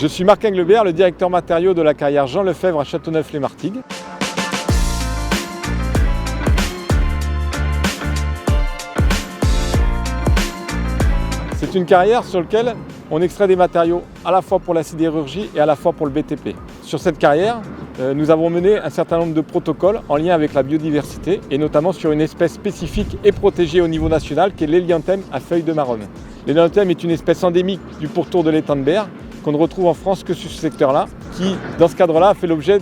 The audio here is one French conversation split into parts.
Je suis Marc Englebert, le directeur matériaux de la carrière Jean Lefebvre à Châteauneuf-les-Martigues. C'est une carrière sur laquelle on extrait des matériaux à la fois pour la sidérurgie et à la fois pour le BTP. Sur cette carrière, nous avons mené un certain nombre de protocoles en lien avec la biodiversité et notamment sur une espèce spécifique et protégée au niveau national qui est l'hélianthème à feuilles de marronne. L'hélianthème est une espèce endémique du pourtour de l'étang de Berre qu'on ne retrouve en France que sur ce secteur-là, qui, dans ce cadre-là, a fait l'objet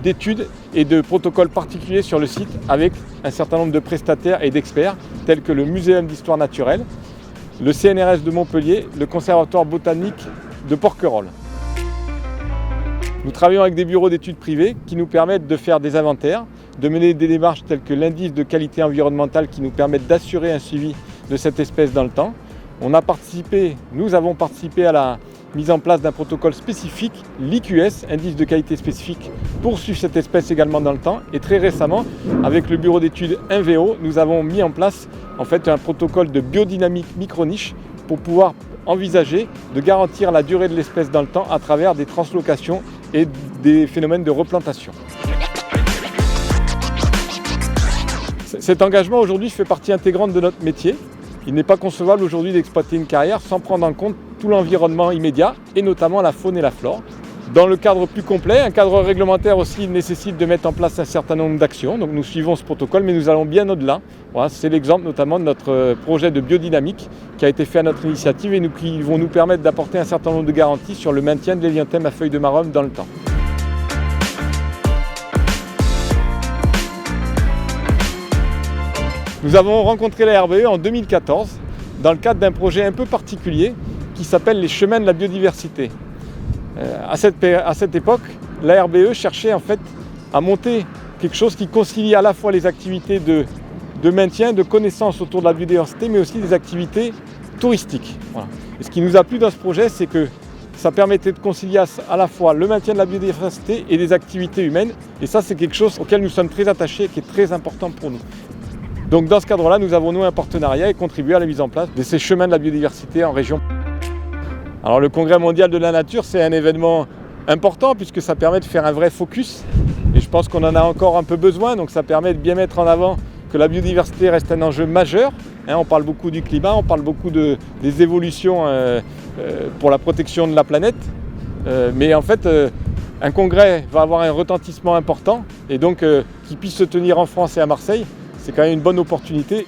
d'études et de protocoles particuliers sur le site avec un certain nombre de prestataires et d'experts, tels que le Muséum d'histoire naturelle, le CNRS de Montpellier, le Conservatoire botanique de Porquerolles. Nous travaillons avec des bureaux d'études privés qui nous permettent de faire des inventaires, de mener des démarches telles que l'indice de qualité environnementale qui nous permettent d'assurer un suivi de cette espèce dans le temps. Nous avons participé à la mise en place d'un protocole spécifique, l'IQS, indice de qualité spécifique, pour suivre cette espèce également dans le temps. Et très récemment, avec le bureau d'études INVEO, nous avons mis en place un protocole de biodynamique micro-niche pour pouvoir envisager de garantir la durée de l'espèce dans le temps à travers des translocations et des phénomènes de replantation. Cet engagement aujourd'hui fait partie intégrante de notre métier. Il n'est pas concevable aujourd'hui d'exploiter une carrière sans prendre en compte tout l'environnement immédiat et notamment la faune et la flore. Dans le cadre plus complet, un cadre réglementaire aussi nécessite de mettre en place un certain nombre d'actions. Donc nous suivons ce protocole, mais nous allons bien au-delà. Voilà, c'est l'exemple notamment de notre projet de biodynamique qui a été fait à notre initiative et qui vont nous permettre d'apporter un certain nombre de garanties sur le maintien de l'hélianthème à feuilles de marronne dans le temps. Nous avons rencontré la RBE en 2014 dans le cadre d'un projet un peu particulier qui s'appelle les chemins de la biodiversité. À cette époque, la RBE cherchait en fait à monter quelque chose qui concilie à la fois les activités de maintien, de connaissance autour de la biodiversité, mais aussi des activités touristiques. Voilà. Et ce qui nous a plu dans ce projet, c'est que ça permettait de concilier à la fois le maintien de la biodiversité et des activités humaines. Et ça, c'est quelque chose auquel nous sommes très attachés et qui est très important pour nous. Donc dans ce cadre-là, nous avons noué un partenariat et contribué à la mise en place de ces chemins de la biodiversité en région. Alors le Congrès mondial de la nature, c'est un événement important puisque ça permet de faire un vrai focus. Et je pense qu'on en a encore un peu besoin, donc ça permet de bien mettre en avant que la biodiversité reste un enjeu majeur. On parle beaucoup du climat, on parle beaucoup des évolutions pour la protection de la planète. Mais en fait, un congrès va avoir un retentissement important et donc qu'il puisse se tenir en France et à Marseille, c'est quand même une bonne opportunité.